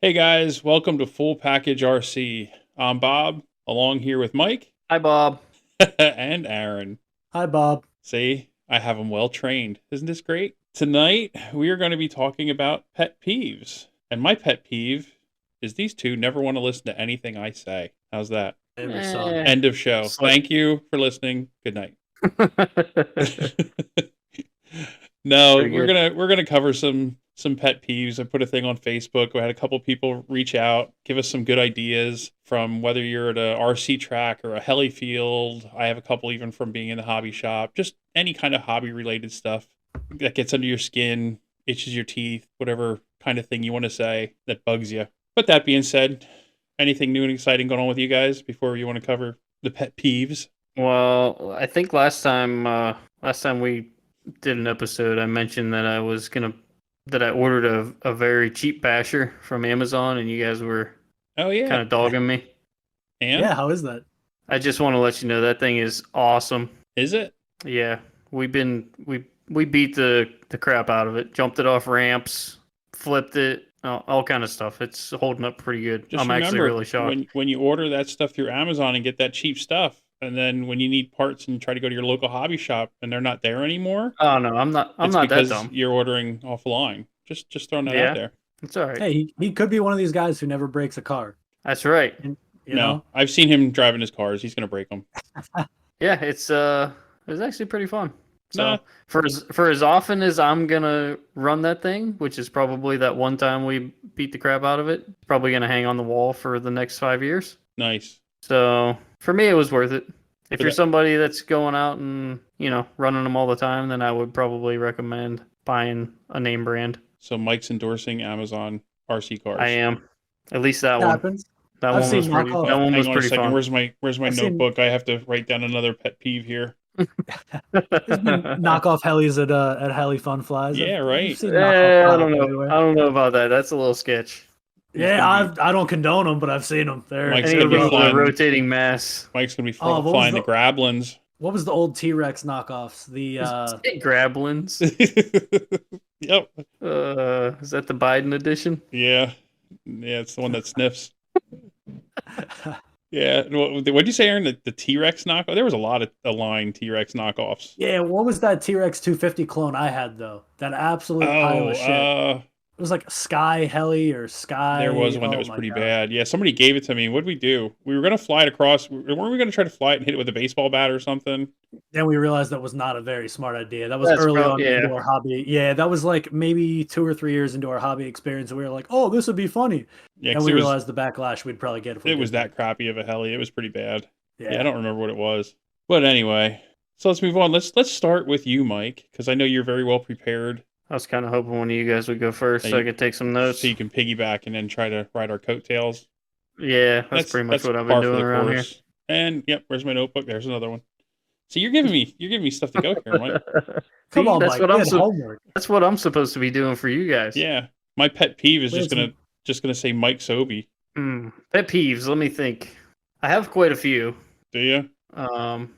Hey guys, welcome to Full Package RC. I'm Bob, along here with Mike Hi, Bob. and Aaron. Hi, Bob. See, I have them well trained. Isn't this great? Tonight, we are going to be talking about pet peeves. And my pet peeve is these two never want to listen to anything I say. How's that? Favorite song. Eh, End of show. slick. Thank you for listening. Good night. No, Pretty good. we're gonna cover some pet peeves. I put a thing on Facebook. We had a couple people reach out, give us some good ideas from whether you're at a RC track or a heli field. I have a couple even from being in the hobby shop. Just any kind of hobby related stuff that gets under your skin, itches your teeth, whatever kind of thing you want to say that bugs you. But that being said, anything new and exciting going on with you guys before you want to cover the pet peeves? Well, I think last time we did an episode, I mentioned that I ordered a very cheap basher from Amazon, and you guys were Oh kind yeah. of dogging me. And Yeah, how is that? I just want to let you know that thing is awesome. is it? Yeah, we beat the crap out of it. Jumped it off ramps, flipped it, all kind of stuff. It's holding up pretty good. Just I'm actually remember really shocked. when you order that stuff through Amazon and get that cheap stuff, and then when you need parts and try to go to your local hobby shop and they're not there anymore, Oh no, I'm not. I'm it's not that because dumb. you're ordering offline. Just throwing that out Yeah, there. it's all right. Hey, he could be one of these guys who never breaks a car. That's right. And, you No, know? I've seen him driving his cars. He's gonna break them. Yeah, it's actually pretty fun. Nah, So for as often as I'm gonna run that thing, which is probably that one time we beat the crap out of it, it's probably gonna hang on the wall for the next 5 years. nice. So for me, it was worth it. If For you're that, somebody that's going out and running them all the time, then I would probably recommend buying a name brand. so Mike's endorsing Amazon RC I cars. am. At least that It one. happens. That I've one seen was pretty. knockoff. That one Hang was on a pretty second. fun. Where's my I've seen notebook? I have to write down another pet peeve here. there's been knockoff helis at Heli Fun Flies. Yeah, I've right. seen knockoff I don't product know. everywhere. I don't know about that. That's a little sketch. He's Yeah, gonna be I don't condone them, but I've seen them. Mike's Any gonna of be those flying. rotating mass. Mike's gonna be Oh, flying the Grablins. what was the old T-Rex knockoffs? The Grablins. Yep. Is that the Biden edition? Yeah. Yeah, it's the one that sniffs. Yeah. What'd you say, Aaron? The T-Rex knockoff? There was a lot of aligned T-Rex knockoffs. yeah, what was that T-Rex 250 clone I had though? That absolute pile Oh, of shit. It was like Sky Heli or Sky. there was one that Oh was my pretty God. bad. Yeah, somebody gave it to me. What'd we do? We were gonna fly it across. Weren't we gonna try to fly it and hit it with a baseball bat or something? Then we realized that was not a very smart idea. That was That's early probably on yeah. into our hobby. Yeah, that was like maybe 2 or 3 years into our hobby experience. And we were like, "Oh, this would be funny." Yeah, And 'cause we realized the backlash we'd probably get if we it was did that crappy of a heli. It was pretty bad. Yeah. Yeah, I don't remember what it was. But anyway, so let's move on. Let's start with you, Mike, because I know you're very well prepared. I was kind of hoping one of you guys would go first Hey, so I could take some notes. So you can piggyback and then try to ride our coatails. Yeah, that's pretty much what I've been par for doing the around here. course. And yep, where's my notebook? There's another one. So you're giving me stuff to go here, Mike. Come See, on, that's Mike. what We I'm had so- homework. That's what I'm supposed to be doing for you guys. Yeah, my pet peeve is We had just gonna say Mike Sobey. Pet peeves. Let me think. I have quite a few. Do you?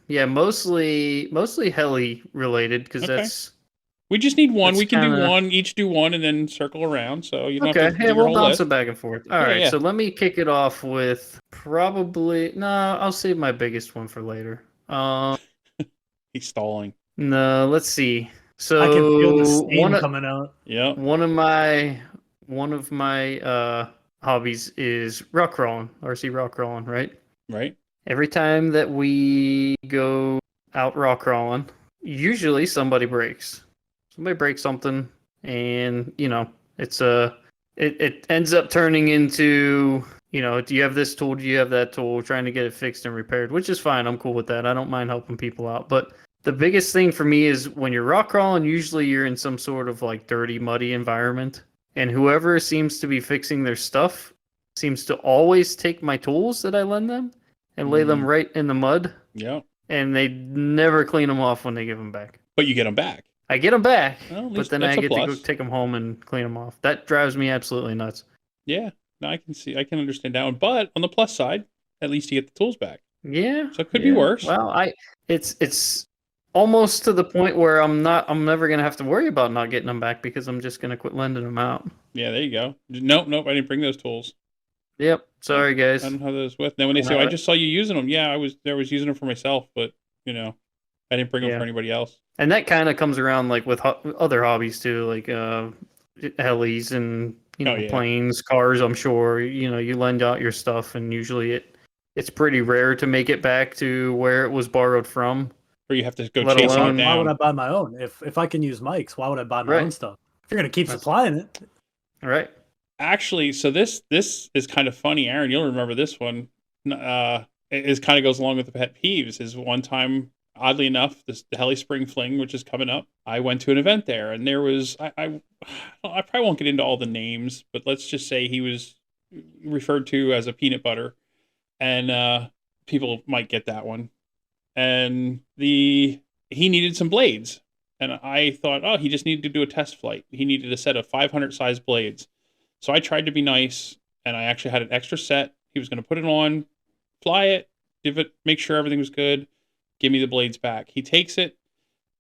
Yeah, mostly heli related because Okay. that's We just need one. That's We can do kinda- one. Each do one and then circle around. So you don't okay. have to Hey, do your we'll whole bounce list. it back and forth. All Yeah, right. yeah. So let me kick it off with probably no. I'll save my biggest one for later. He's stalling. No. Let's see. So I can feel the steam one of, coming out. Yep. one of my hobbies is rock crawling, RC rock crawling. Right. Right. Every time that we go out rock crawling, usually somebody breaks. Somebody breaks something, and it ends up turning into do you have this tool? Do you have that tool? Trying to get it fixed and repaired, which is fine. I'm cool with that. I don't mind helping people out. But the biggest thing for me is when you're rock crawling, usually you're in some sort of like dirty, muddy environment, and whoever seems to be fixing their stuff seems to always take my tools that I lend them and lay them right in the mud, Yep. and they never clean them off when they give them back. But you get them back. I get them back, Well, at but least then that's I a get to go plus. take them home and clean them off. That drives me absolutely nuts. Yeah. No, I can understand that one. But on the plus side, at least you get the tools back. Yeah. So it could be worse. Well, it's almost to the point where I'm never gonna have to worry about not getting them back because I'm just gonna quit lending them out. Yeah, there you go. Nope, I didn't bring those tools. Yep. Sorry, guys. I don't have those with. Then when they say, I just saw you using them. Yeah, I was using them for myself, but I didn't bring them for anybody else. And that kind of comes around like with other hobbies too, like helis and planes, cars. I'm sure you lend out your stuff, and usually it's pretty rare to make it back to where it was borrowed from. Or you have to go chasing it down. Why would I buy my own? If I can use Mike's, why would I buy my own stuff? If you're gonna keep supplying it, right? Actually, so this is kind of funny, Aaron. You'll remember this one. It kind of goes along with the pet peeves. Is one time, oddly enough, the Heli Spring Fling, which is coming up, I went to an event there, and there was I probably won't get into all the names, but let's just say he was referred to as a peanut butter, and people might get that one. And he needed some blades, and I thought, oh, he just needed to do a test flight. He needed a set of 500 size blades. So I tried to be nice, and I actually had an extra set. He was going to put it on, fly it, make sure everything was good, give me the blades back. He takes it,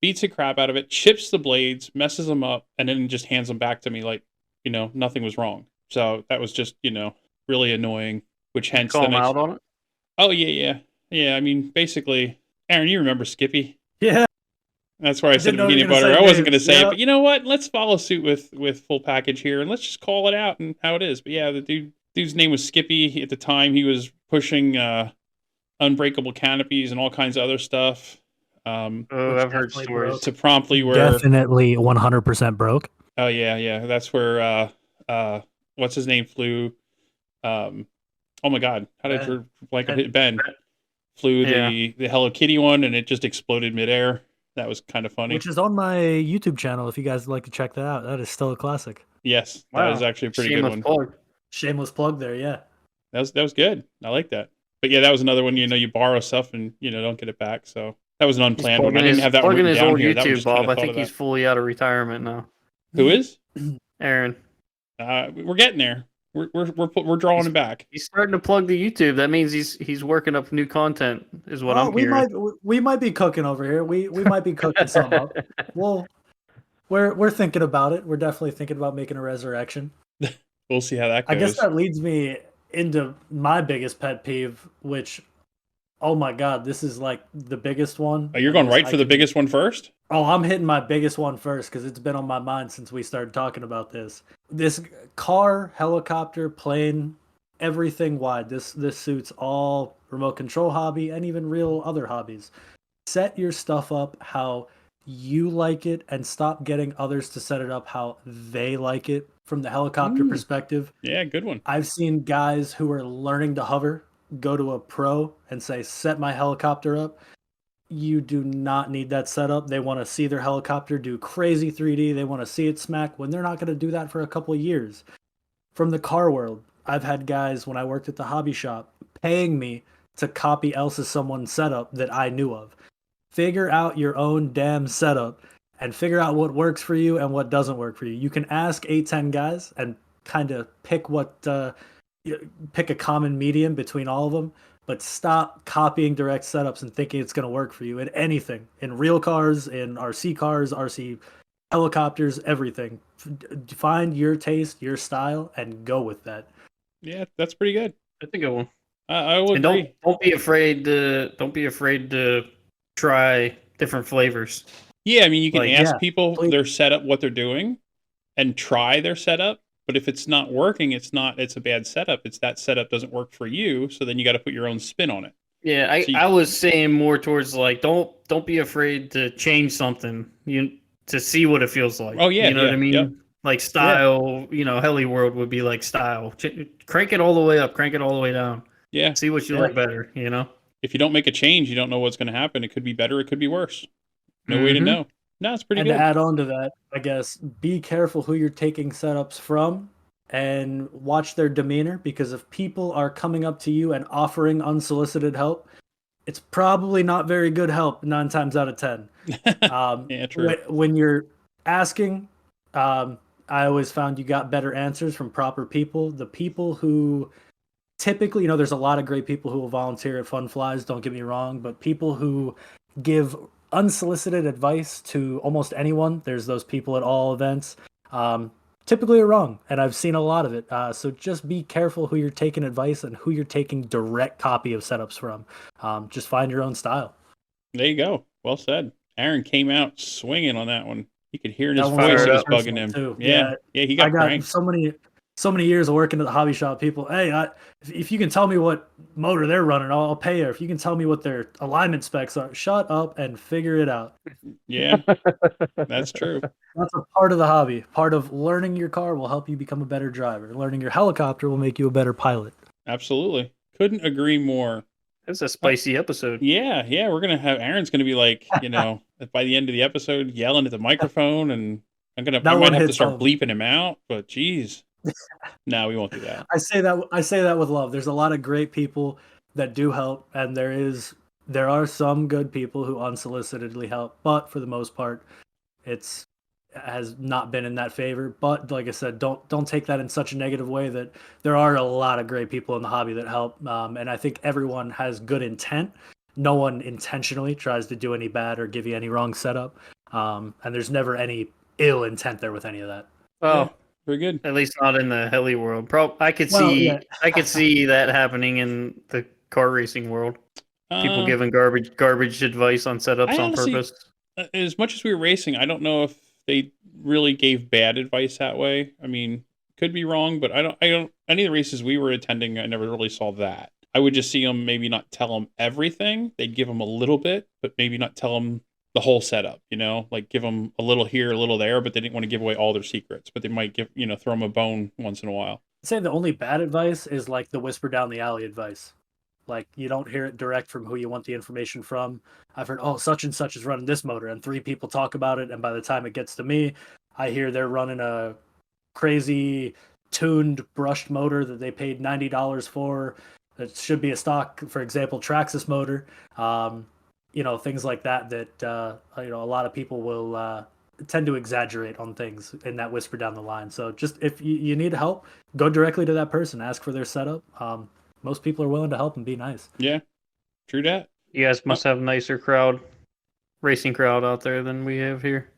beats the crap out of it, chips the blades, messes them up, and then just hands them back to me like, nothing was wrong. So that was just, really annoying, which hence... Call him out on it? Oh, yeah. Yeah, I mean, basically, Aaron, you remember Skippy? Yeah. That's where I said peanut butter. I wasn't going to say it, but you know what? Let's follow suit with full package here, and let's just call it out and how it is. But yeah, the dude's name was Skippy. At the time, he was pushing unbreakable canopies and all kinds of other stuff. I've heard stories. To promptly where... Definitely 100% broke. Oh, yeah. That's where, what's his name flew. Oh, my God. How did I hit Ben? Flew the Hello Kitty one, and it just exploded midair. That was kind of funny. Which is on my YouTube channel if you guys would like to check that out. That is still a classic. Yes, that was actually a pretty good one. Plug. Shameless plug there, yeah. That was good. I like that. But yeah, that was another one, you borrow stuff and, don't get it back. So that was an unplanned one. I didn't have that one written down here. YouTube, Bob. I think he's fully out of retirement now. Who is? Aaron. We're getting there. We're drawing him back. He's starting to plug the YouTube. That means he's working up new content, is what I'm hearing. We might be cooking over here. We might be cooking something up. Well, we're thinking about it. We're definitely thinking about making a resurrection. We'll see how that goes. I guess that leads me into my biggest pet peeve, which, oh my God, this is like the biggest one. Oh, you're going right for the biggest one first? Oh, I'm hitting my biggest one first because it's been on my mind since we started talking about this. This car, helicopter, plane, everything wide. This suits all remote control hobby and even real other hobbies. Set your stuff up how you like it and stop getting others to set it up how they like it from the helicopter perspective. Yeah, good one. I've seen guys who are learning to hover go to a pro and say, set my helicopter up. You do not need that setup. They want to see their helicopter do crazy 3D. They want to see it smack when they're not going to do that for a couple of years. From the car world, I've had guys when I worked at the hobby shop paying me to copy someone's setup that I knew of. Figure out your own damn setup and figure out what works for you and what doesn't work for you. You can ask 8-10 guys and kind of pick pick a common medium between all of them. But stop copying direct setups and thinking it's going to work for you in anything. In real cars, in RC cars, RC helicopters, everything. Find your taste, your style, and go with that. Yeah, that's pretty good. That's a good one. I will agree. Don't be afraid to try different flavors. Yeah, I mean, you can ask people their setup, what they're doing, and try their setup. But if it's not working, it's a bad setup. It's that setup doesn't work for you. So then you got to put your own spin on it. Yeah, I was saying more towards like, don't be afraid to change something to see what it feels like. Oh yeah. You know what I mean? Yep. Like style, Heli World would be like style. Crank it all the way up, crank it all the way down. Yeah. See what you like better, If you don't make a change, you don't know what's going to happen. It could be better. It could be worse. No way to know. No, it's pretty good. And to add on to that, I guess, be careful who you're taking setups from and watch their demeanor, because if people are coming up to you and offering unsolicited help, it's probably not very good help 9 times out of 10. Yeah, true. When you're asking, I always found you got better answers from proper people. The people who typically, there's a lot of great people who will volunteer at Fun Flies, don't get me wrong, but people who give unsolicited advice to almost anyone. There's those people at all events. typically are wrong, and I've seen a lot of it. So just be careful who you're taking advice and who you're taking direct copy of setups from. Just find your own style. There you go. Well said. Aaron came out swinging on that one. You could hear in That his one's voice it fired was up. bugging him. Too. Yeah, he I got got cranked. so many years of working at the hobby shop. People, hey, if you can tell me what motor they're running, I'll pay you. If you can tell me what their alignment specs are, shut up and figure it out. Yeah, that's true. That's a part of the hobby. Part of learning your car will help you become a better driver. Learning your helicopter will make you a better pilot. Absolutely. Couldn't agree more. That's a spicy episode. Yeah, we're gonna have Aaron's gonna be like, by the end of the episode, yelling at the microphone, and I might have to start bleeping him out. But geez, no, we won't do that. I say that with love. There's a lot of great people that do help, and there are some good people who unsolicitedly help, but for the most part, it has not been in that favor. But like I said, don't take that in such a negative way. That there are a lot of great people in the hobby that help, and I think everyone has good intent. No one intentionally tries to do any bad or give you any wrong setup, and there's never any ill intent there with any of that. Well, Yeah, very good. at least not in the heli world. I could see that happening in the car racing world. People giving garbage advice on setups on purpose. As much as we were racing, I don't know if they really gave bad advice that way. I mean, could be wrong, but I don't any of the races we were attending, I never really saw that. I would just see them maybe not tell them everything. They'd give them a little bit, but maybe not tell them the whole setup, like give them a little here, a little there, but they didn't want to give away all their secrets, but they might throw them a bone once in a while. I'd say the only bad advice is like the whisper down the alley advice. Like you don't hear it direct from who you want the information from. I've heard, such and such is running this motor, and 3 people talk about it, and by the time it gets to me, I hear they're running a crazy tuned brushed motor that they paid $90 for. That should be a stock, for example, Traxxas motor. Things like that. A lot of people will tend to exaggerate on things in that whisper down the line. So just if you need help, go directly to that person, ask for their setup. Most people are willing to help and be nice. Yeah, true that. You guys must have a nicer racing crowd out there than we have here.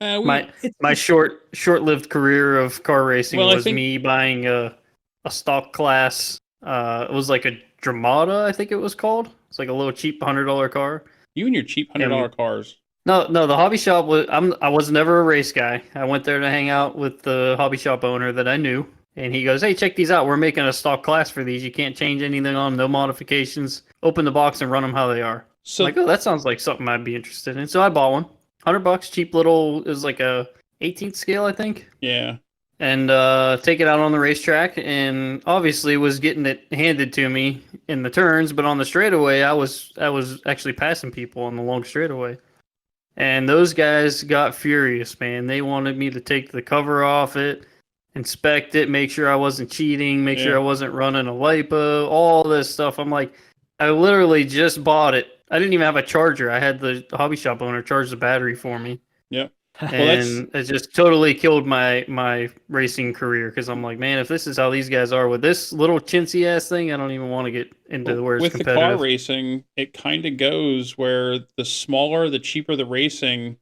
My short-lived career of car racing was me buying a stock class. It was like a Dramata, I think it was called. It's like a little cheap $100 car. You and your cheap $100 cars. No, the hobby shop was. I was never a race guy. I went there to hang out with the hobby shop owner that I knew, and he goes, "Hey, check these out. We're making a stock class for these. You can't change anything on them, no modifications. Open the box and run them how they are." So I'm like, that sounds like something I'd be interested in. So I bought one. $100, cheap little. It was like a 18th scale, I think. Yeah. And take it out on the racetrack, and obviously was getting it handed to me in the turns, but on the straightaway, I was actually passing people on the long straightaway. And those guys got furious, man. They wanted me to take the cover off it, inspect it, make sure I wasn't cheating, make sure I wasn't running a LiPo, all this stuff. I'm like, I literally just bought it. I didn't even have a charger. I had the hobby shop owner charge the battery for me. Yep. And it just totally killed my racing career, because I'm like, man, if this is how these guys are with this little chintzy ass thing, I don't even want to get into where it's with competitive. The car racing, it kind of goes where the smaller, the cheaper the racing.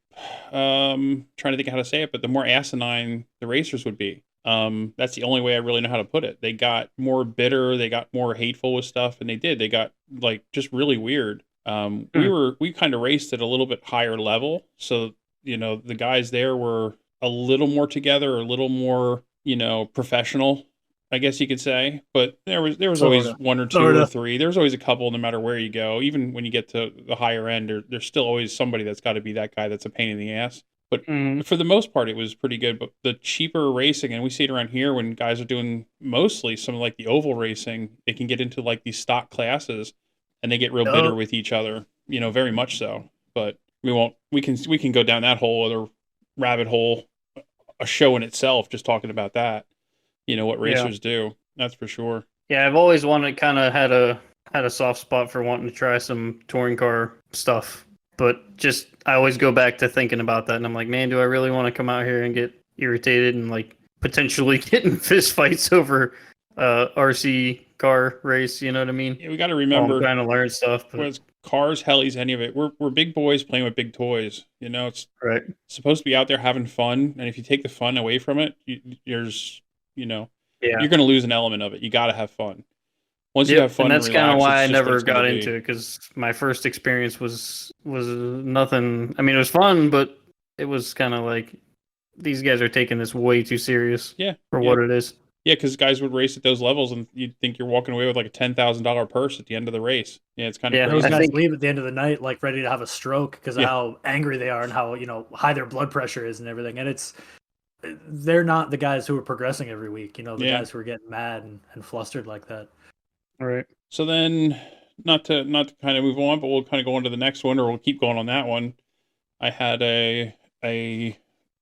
Trying to think of how to say it, but the more asinine the racers would be. That's the only way I really know how to put it. They got more bitter, they got more hateful with stuff, and they got like just really weird. We kind of raced at a little bit higher level, so the guys there were a little more together, a little more, professional, I guess you could say. But there was always one or two or three. There's always a couple, no matter where you go. Even when you get to the higher end, there's still always somebody that's got to be that guy that's a pain in the ass. But for the most part, it was pretty good. But the cheaper racing, and we see it around here when guys are doing mostly some like the oval racing, they can get into like these stock classes, and they get real bitter with each other. Very much so. But we won't. We can go down that whole other rabbit hole, a show in itself, just talking about that. What racers do. That's for sure. Yeah, I've always had a soft spot for wanting to try some touring car stuff, but I always go back to thinking about that, and I'm like, man, do I really want to come out here and get irritated and like potentially get in fist fights over RC car race? You know what I mean? Yeah, we got to remember trying to learn stuff. But cars, helis, any of it. We're big boys playing with big toys. You know, it's Right. supposed to be out there having fun, and if you take the fun away from it, there's, you know, Yeah. you're going to lose an element of it. You got to have fun. Once you have Yep, fun and and that's kind of relax, why it's I just what never it's going got to into be. it, because my first experience was nothing. I mean, it was fun, but it was kind of like these guys are taking this way too serious Yeah, for yeah, what it is. yeah. Because guys would race at those levels, and you'd think you're walking away with like a $10,000 purse at the end of the race. Yeah, it's kind of Yeah, Those I crazy. guys think leave at the end of the night like ready to have a stroke because of Yeah, how angry they are and how high their blood pressure is and everything. And they're not the guys who are progressing every week. The yeah. guys who are getting mad and flustered like that. right. So then, not to kind of move on, but we'll kind of go on to the next one, or we'll keep going on that one. I had a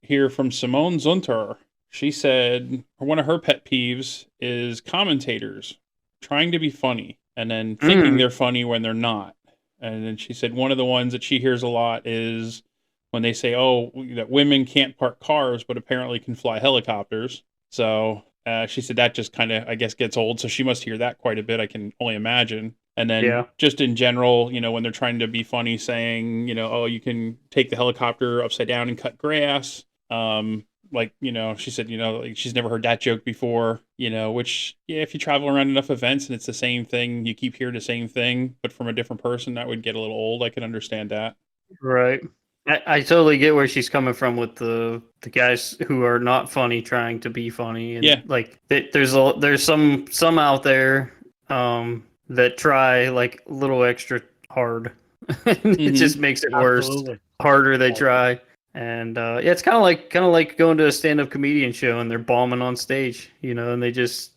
hear from Simone Zunter. She said one of her pet peeves is commentators trying to be funny and then thinking Mm, they're funny when they're not. And then she said one of the ones that she hears a lot is when they say, "Oh, that women can't park cars, but apparently can fly helicopters." So she said that just kind of, I guess, gets old. So she must hear that quite a bit. I can only imagine. And then yeah, just in general, when they're trying to be funny, saying, "Oh, you can take the helicopter upside down and cut grass." Like, she said, like she's never heard that joke before, which, yeah, if you travel around enough events and it's the same thing, you keep hearing the same thing, but from a different person, that would get a little old. I can understand that. right. I totally get where she's coming from with the guys who are not funny trying to be funny, and Yeah. like there's some out there that try like a little extra hard. It just Hmm. makes it worse. Absolutely. The harder they try, and yeah, it's kind of like going to a stand-up comedian show and they're bombing on stage, and they just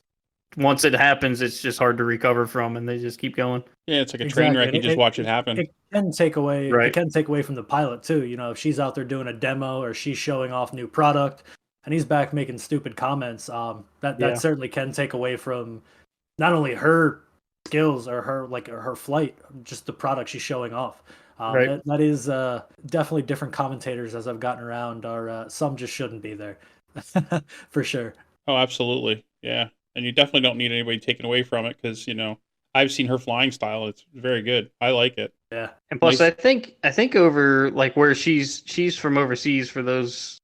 once it happens, it's just hard to recover from, and they just keep going. Yeah. It's like a train Exactly. wreck. And You just watch it happen. it can take away Right. from the pilot too. If she's out there doing a demo or she's showing off new product and he's back making stupid comments, that Yeah. certainly can take away from not only her skills or her flight, just the product she's showing off. Right. That is definitely different commentators as I've gotten around. Are some just shouldn't be there, for sure. Oh, absolutely. Yeah. And you definitely don't need anybody taken away from it because, I've seen her flying style. It's very good. I like it. Yeah, And plus, Nice. I think over like where she's from overseas, for those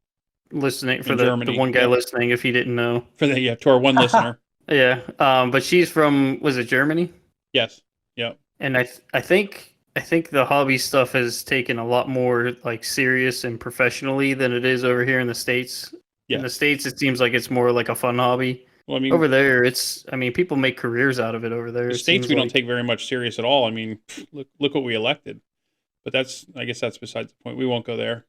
listening, for In the Germany. one guy Yep. listening, if he didn't know. Yeah, to our one listener. Yeah. But she's from, was it Germany? Yes. Yep. And I think the hobby stuff has taken a lot more like serious and professionally than it is over here in the States. In the Yes. States, it seems like it's more like a fun hobby. Well, I mean, Over there, I mean, people make careers out of it over there. the It states seems we don't like. take very much serious at all. I mean, look what we elected. But I guess that's besides the point. We won't go there.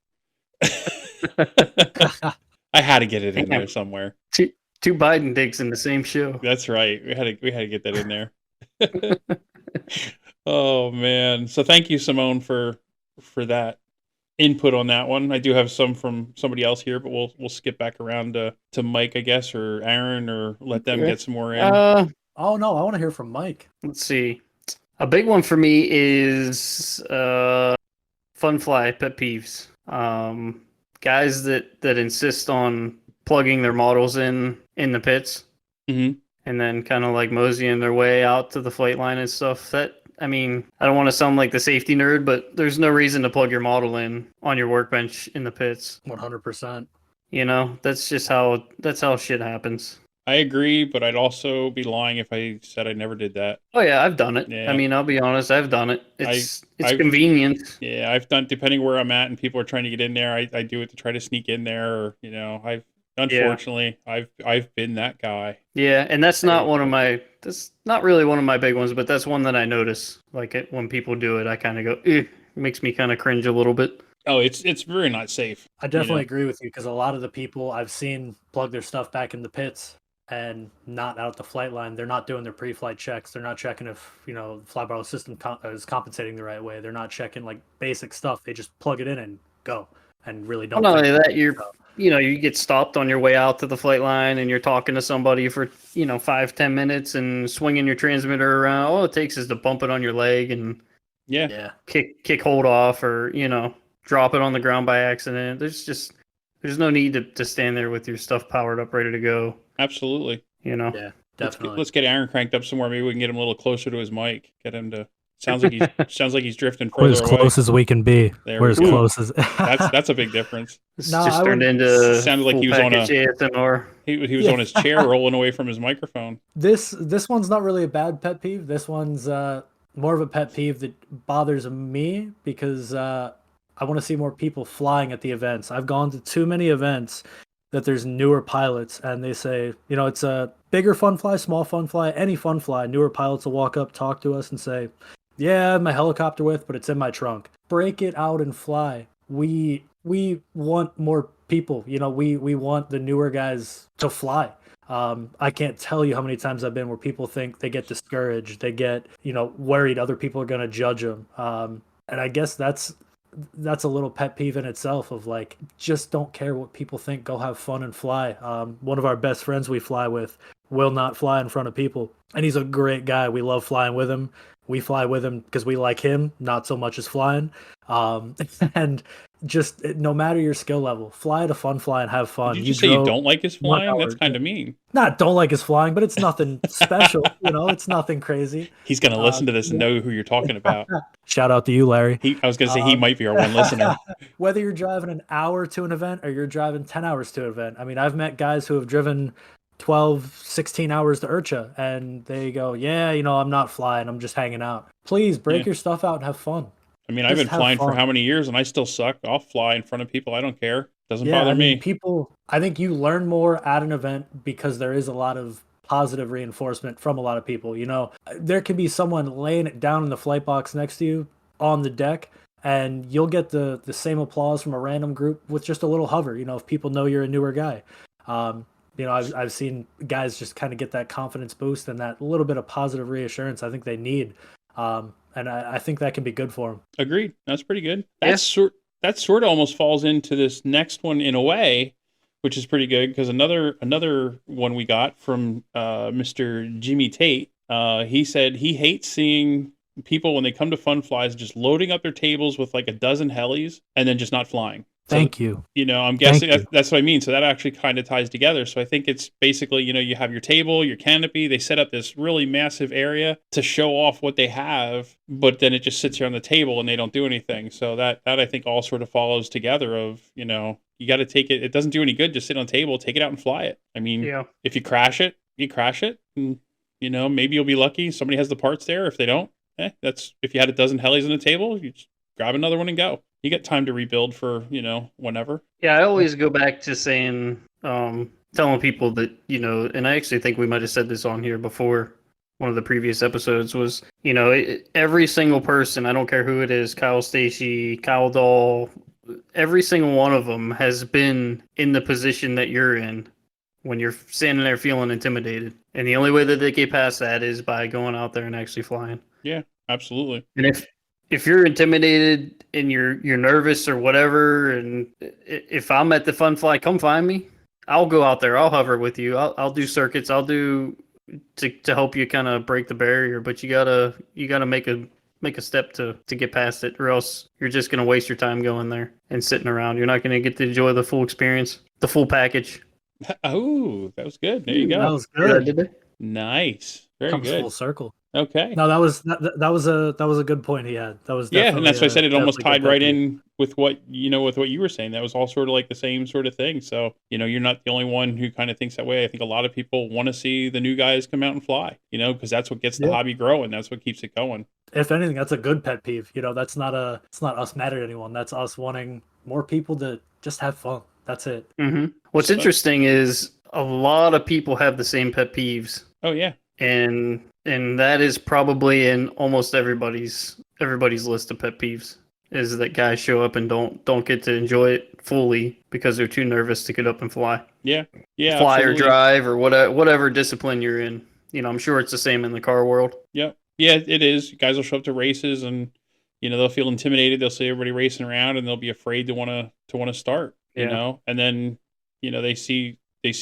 I had to get it in there Damn. somewhere. Two Biden dicks in the same show. That's right. We had to get that in there. Oh man. So thank you, Simone, for that input on that one. I do have some from somebody else here, but we'll skip back around to Mike, I guess, or Aaron, or let them Okay. get some more in. Oh no, I want to hear from Mike. Let's see. A big one for me is fun fly pet peeves. Guys that insist on plugging their models in the pits Hmm. and then kind of like moseying their way out to the flight line and stuff. I mean, I don't want to sound like the safety nerd, but there's no reason to plug your model in on your workbench in the pits. 100%. That's how shit happens. I agree, but I'd also be lying if I said I never did that. Oh yeah, I've done it. I Yeah. mean, I'll be honest, I've done it. It's I've convenient. Yeah, I've done, depending where I'm at and people are trying to get in there, I do it to try to sneak in there, or unfortunately I've been that guy. Yeah, and that's not really one of my big ones, but that's one that I notice. Like when people do it, I kind of go, it makes me kind of cringe a little bit. Oh, it's very not safe. I definitely agree with you because a lot of the people I've seen plug their stuff back in the pits and not out the flight line. They're not doing their pre-flight checks. They're not checking if the fly-by-wire system is compensating the right way. They're not checking like basic stuff. They just plug it in and go, and really Well, don't. not think only that, about it. you get stopped on your way out to the flight line, and you're talking to somebody for 5-10 minutes and swinging your transmitter around. All it takes is to bump it on your leg and Yeah, Yeah, kick hold off, or drop it on the ground by accident. There's no need to stand there with your stuff powered up, ready to go. absolutely. yeah, definitely. Let's get Aaron cranked up somewhere. Maybe we can get him a little closer to his mic. Get him to sounds like he's drifting We're as further away. close as we can be. There We're we as go. close as. That's a big difference. This No, just I turned would- into Sounded like full he was on package a- ASMR. He was Yeah. on his chair rolling away from his microphone. This one's not really a bad pet peeve. This one's more of a pet peeve that bothers me because I want to see more people flying at the events. I've gone to too many events that there's newer pilots and they say, it's a bigger fun fly, small fun fly, any fun fly. Newer pilots will walk up, talk to us and say, yeah, I have my helicopter with, but it's in my trunk. Break it out and fly. We want more people. We want the newer guys to fly. I can't tell you how many times I've been where people think they get discouraged, they get worried other people are going to judge them, and I guess that's a little pet peeve in itself of like, just don't care what people think, go have fun and fly. One of our best friends we fly with will not fly in front of people, and he's a great guy. We love flying with him. We fly with him because we like him, not so much as flying. And just no matter your skill level, fly at a fun fly and have fun. Did you just say you drove don't like his 1 flying? That's hour. kind of mean. Not don't like his flying, but it's nothing special. It's nothing crazy. He's going to listen to this and know who you're talking about. Shout out to you, Larry. I was going to say he might be our one listener. Whether you're driving an hour to an event or you're driving 10 hours to an event. I mean, I've met guys who have driven 12, 16 hours to IRCHA and they go, yeah, I'm not flying. I'm just hanging out. Please break your stuff out and have fun. I mean, I've been have flying for fun. how many years and I still suck. I'll fly in front of people. I don't care. Doesn't Yeah, bother I mean, me. people, I think you learn more at an event because there is a lot of positive reinforcement from a lot of people. There could be someone laying it down in the flight box next to you on the deck, and you'll get the same applause from a random group with just a little hover. If people know you're a newer guy. I've seen guys just kind of get that confidence boost and that little bit of positive reassurance I think they need. And I think that can be good for them. Agreed. That's pretty good. That sort of almost falls into this next one in a way, which is pretty good because another one we got from Mr. Jimmy Tate. He said he hates seeing people when they come to fun flies just loading up their tables with like a dozen helis and then just not flying. Thank you. I'm guessing that's what I mean. So that actually kind of ties together. So I think it's basically, you have your table, your canopy. They set up this really massive area to show off what they have, but then it just sits here on the table and they don't do anything. So that I think all sort of follows together of, you got to take it. It doesn't do any good. Just sit on the table, take it out and fly it. I mean, if you crash it, you crash it. And, maybe you'll be lucky. Somebody has the parts there. If they don't, that's, if you had a dozen helis on the table, you just grab another one and go. You get time to rebuild for, whenever. Yeah, I always go back to saying, telling people that, and I actually think we might have said this on here before, one of the previous episodes was, every single person, I don't care who it is, Kyle Stacey, Kyle Dahl, every single one of them has been in the position that you're in when you're standing there feeling intimidated. And the only way that they get past that is by going out there and actually flying. Yeah, absolutely. And if you're intimidated and you're nervous or whatever, and if I'm at the fun fly, come find me. I'll go out there. I'll hover with you. I'll do circuits. I'll do to help you kind of break the barrier. But you gotta make a step to get past it, or else you're just gonna waste your time going there and sitting around. You're not gonna get to enjoy the full experience, the full package. Oh, that was good. There you go. That was good. Did they? Nice. Very Comes good. full circle. Okay. No, that was a good point he had. That was And that's why I said it almost definitely tied good right pet peeve. in with what you were saying. That was all sort of like the same sort of thing. So, you're not the only one who kind of thinks that way. I think a lot of people want to see the new guys come out and fly, because that's what gets the hobby growing. That's what keeps it going. If anything, that's a good pet peeve. It's not us mad at anyone. That's us wanting more people to just have fun. That's it. Mm-hmm. What's interesting is a lot of people have the same pet peeves. Oh yeah. And that is probably in almost everybody's list of pet peeves, is that guys show up and don't get to enjoy it fully because they're too nervous to get up and fly. Yeah. Fly absolutely. or drive or whatever discipline you're in. I'm sure it's the same in the car world. Yep. Yeah, it is. Guys will show up to races and they'll feel intimidated. They'll see everybody racing around and they'll be afraid to want to start. And then they see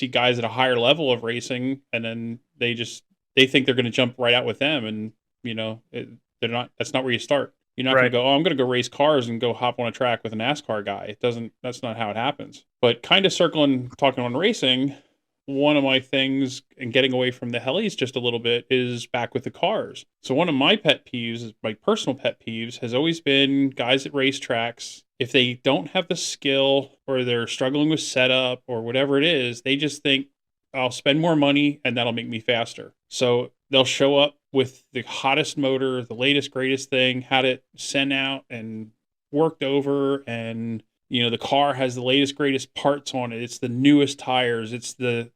guys at a higher level of racing, and then they think they're going to jump right out with them, and they're not. That's not where you start. You're not going to go, oh, I'm going to go race cars and go hop on a track with a NASCAR guy. That's not how it happens. But kind of talking on racing, one of my things, and getting away from the helis just a little bit, is back with the cars. So one of my pet peeves, my personal pet peeves, has always been guys at racetracks. If they don't have the skill or they're struggling with setup or whatever it is, they just think, I'll spend more money and that'll make me faster. So they'll show up with the hottest motor, the latest, greatest thing, had it sent out and worked over, and the car has the latest, greatest parts on it. It's the newest tires. It's the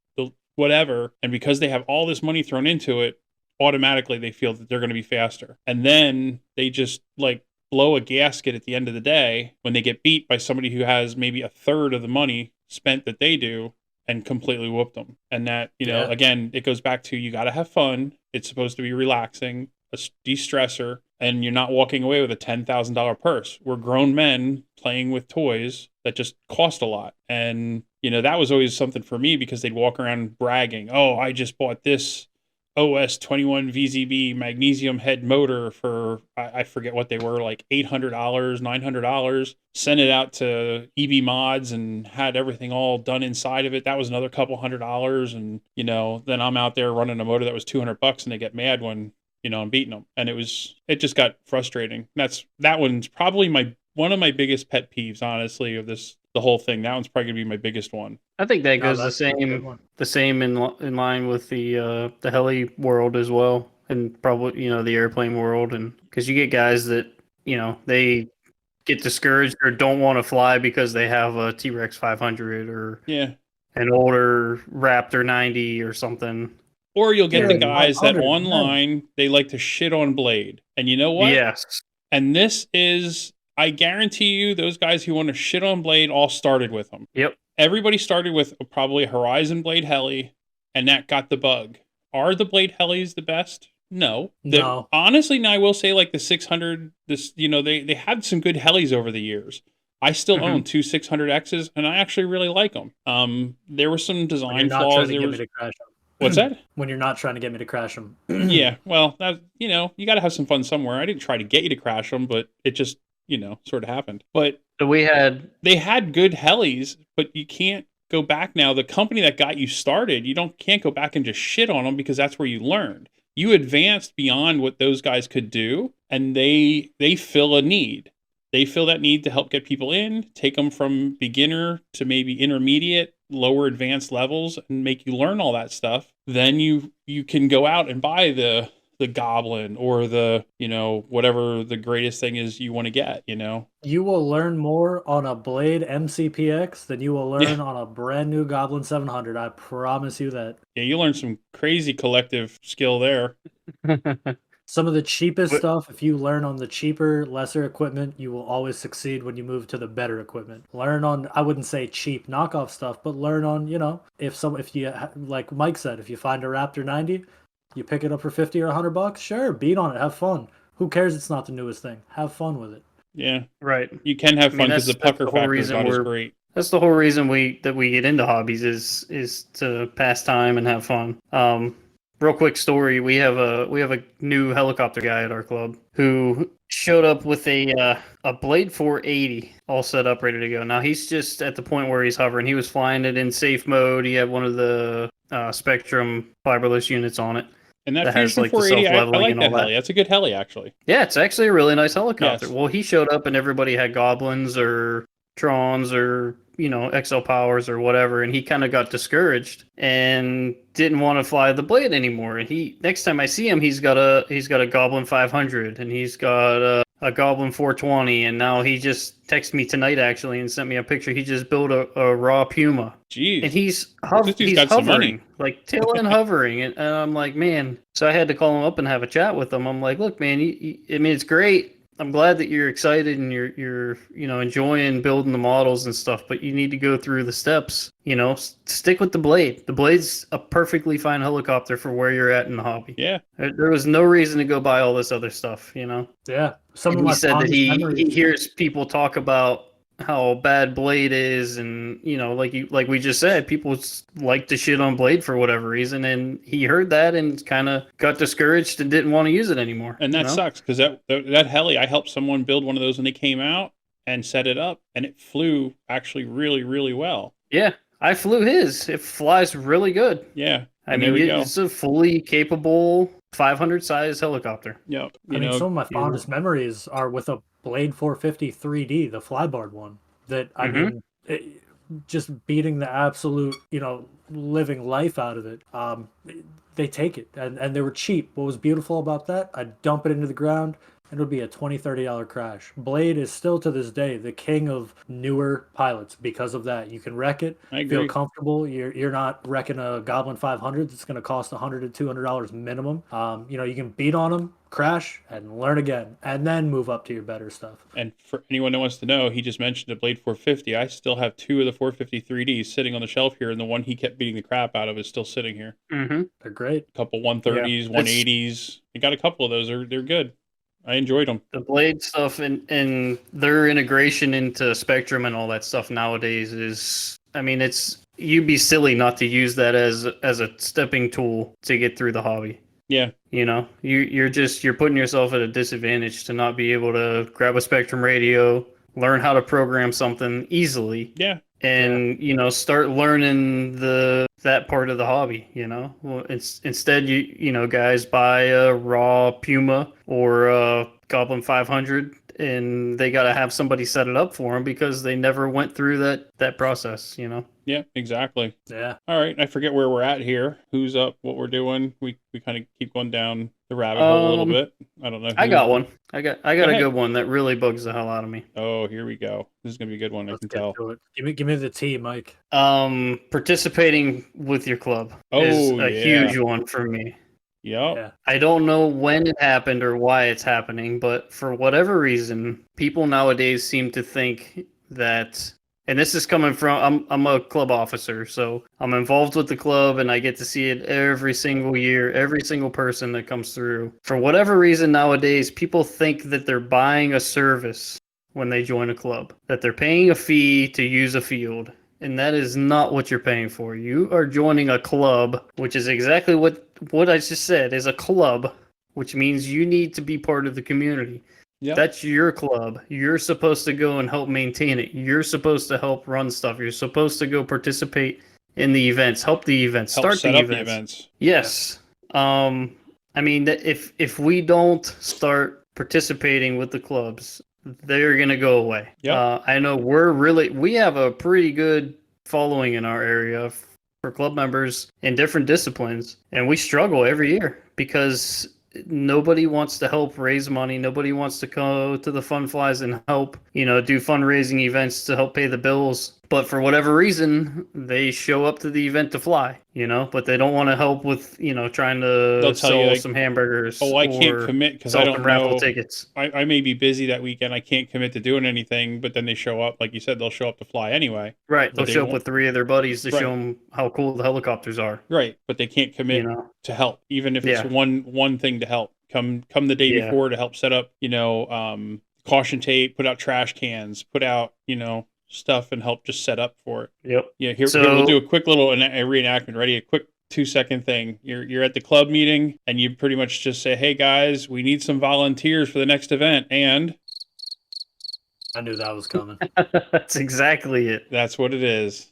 whatever. And because they have all this money thrown into it, automatically they feel that they're going to be faster. And then they just like blow a gasket at the end of the day when they get beat by somebody who has maybe a third of the money spent that they do, and completely whoop them. And that, again, it goes back to, you got to have fun. It's supposed to be relaxing, a de-stressor, and you're not walking away with a $10,000 purse. We're grown men playing with toys that just cost a lot. And, that was always something for me, because they'd walk around bragging, oh, I just bought this OS 21 VZB magnesium head motor for, I forget what they were, like $800, $900, sent it out to EB Mods and had everything all done inside of it. That was another couple $100. And, then I'm out there running a motor that was $200, and they get mad when, I'm beating them. And it just got frustrating. That one's probably one of my biggest pet peeves, honestly, of the whole thing. That one's probably gonna be my biggest one. I think that goes the same in line with the heli world as well, and probably the airplane world, and because you get guys that they get discouraged or don't want to fly because they have a T-Rex 500 or an older Raptor 90 or something. Or you'll get the guys that online, they like to shit on Blade. And you know what? Yes. And I guarantee you, those guys who want to shit on Blade all started with them. Yep. Everybody started with probably a Horizon Blade heli, and that got the bug. Are the Blade helis the best? No. Honestly, now I will say, like the 600, they had some good helis over the years. I still own two 600Xs, and I actually really like them. There were some design flaws. What's that? When you're not trying to get me to crash them. Yeah, well, that you got to have some fun somewhere. I didn't try to get you to crash them, but it just, sort of happened. But so they had good helis, but you can't go back now. The company that got you started, can't go back and just shit on them, because that's where you learned. You advanced beyond what those guys could do, and they fill a need. They fill that need to help get people in, take them from beginner to maybe intermediate, lower advanced levels, and make you learn all that stuff. Then you can go out and buy the Goblin or the, whatever the greatest thing is you want to get, You will learn more on a Blade MCPX than you will learn on a brand new Goblin 700. I promise you that. Yeah, you learn some crazy collective skill there. Some of the cheapest stuff, if you learn on the cheaper, lesser equipment, you will always succeed when you move to the better equipment. Learn on, I wouldn't say cheap knockoff stuff, but learn on, if you, like Mike said, if you find a Raptor 90, you pick it up for 50 or $100, sure, beat on it, have fun. Who cares it's not the newest thing? Have fun with it. Yeah. Right. You can have fun, because the pucker factor is not as great. That's the whole reason we get into hobbies is to pass time and have fun. Real quick story: we have a new helicopter guy at our club who showed up with a Blade 480 all set up, ready to go. Now he's just at the point where he's hovering. He was flying it in safe mode. He had one of the Spectrum fiberless units on it. And that Fusion has, 480, I like that heli. That's a good heli, actually. Yeah, it's actually a really nice helicopter. Yes. Well, he showed up and everybody had Goblins or Trons or XL Powers or whatever, and he kind of got discouraged and didn't want to fly the Blade anymore. And next time I see him, he's got a Goblin 500 and he's got a Goblin 420, and now he just texted me tonight actually and sent me a picture. He just built a raw Puma. Jeez. And he's hovering, like tail end hovering, and I'm like, man. So I had to call him up and have a chat with him. I'm like, look, man, it's great. I'm glad that you're excited and you're enjoying building the models and stuff, but you need to go through the steps. Stick with the Blade. The Blade's a perfectly fine helicopter for where you're at in the hobby. Yeah. There was no reason to go buy all this other stuff, Yeah. He said that he hears people talk about how bad Blade is, and like we just said, people like to shit on Blade for whatever reason, and he heard that and kind of got discouraged and didn't want to use it anymore. And that sucks, because that heli, I helped someone build one of those when they came out and set it up, and it flew actually really, really well. Yeah, I flew his. It flies really good. Yeah. I And there mean, we go. it's a fully capable 500 size helicopter. Yep. I mean, some of my you know. fondest memories are with a Blade 450 3D, the flybarred one. That I Mhm. mean, just beating the absolute, living life out of it. They take it, and they were cheap. What was beautiful about that? I'd dump it into the ground, and it would be a $20-$30 crash. Blade is still to this day the king of newer pilots because of that. You can wreck it, I feel agree. comfortable. You're not wrecking a Goblin 500 that's going to cost $100 to $200 minimum. You can beat on them, crash, and learn again, and then move up to your better stuff. And for anyone that wants to know, he just mentioned a Blade 450. I still have two of the 450 3Ds sitting on the shelf here, and the one he kept beating the crap out of is still sitting here. Mhm. They're great. A couple Yeah. 130s, 180s. I got a couple of those. They're good. I enjoyed them. The Blade stuff and their integration into Spectrum and all that stuff nowadays is, I mean, you'd be silly not to use that as a stepping tool to get through the hobby. Yeah. You're putting yourself at a disadvantage to not be able to grab a Spectrum radio, learn how to program something easily, Yeah. and start learning that part of the hobby. Well, instead guys buy a raw Puma or a Goblin 500, and they got to have somebody set it up for them because they never went through that process. Yeah, exactly. Yeah. All right. I forget where we're at here. Who's up? What we're doing? We kind of keep going down the rabbit hole a little bit. I don't know. I got one. I got a ahead. good one that really bugs the hell out of me. Oh, here we go. This is gonna be a good one. Let's I can get tell. to it. Give me the tea, Mike. Participating with your club is Oh, a yeah. huge one for me. Yep. Yeah. I don't know when it happened or why it's happening, but for whatever reason, people nowadays seem to think that, and this is coming from, I'm a club officer, so I'm involved with the club and I get to see it every single year, every single person that comes through. For whatever reason nowadays, people think that they're buying a service when they join a club, that they're paying a fee to use a field. And that is not what you're paying for. You are joining a club, which is exactly what I just said, is a club, which means you need to be part of the community. Yep. That's your club. You're supposed to go and help maintain it. You're supposed to help run stuff. You're supposed to go participate in the events, help the events, Help start set the up events. the events. Yes. I mean, if we don't start participating with the clubs, they're gonna go away. Yep. I know we have a pretty good following in our area for club members in different disciplines, and we struggle every year because nobody wants to help raise money. Nobody wants to go to the Fun Flies and help, do fundraising events to help pay the bills. But for whatever reason, they show up to the event to fly, but they don't want to help with, trying to They'll tell sell you, some hamburgers. Oh, I can't or commit because sell I some don't raffle know. tickets. I may be busy that weekend. I can't commit to doing anything, but then they show up. Like you said, they'll show up to fly anyway. Right. But They'll they show up won't- with 3 of their buddies to Right. show them how cool the helicopters are. Right, but they can't commit to help, even if it's Yeah. one thing to help. Come the day Yeah. before to help set up, caution tape, put out trash cans, put out, stuff and help just set up for it. Yep. Yeah, here we'll do a quick little reenactment. Ready? A quick 2-second thing. You're at the club meeting and you pretty much just say, "Hey guys, we need some volunteers for the next event," and I knew that was coming. That's exactly it. that's what it is.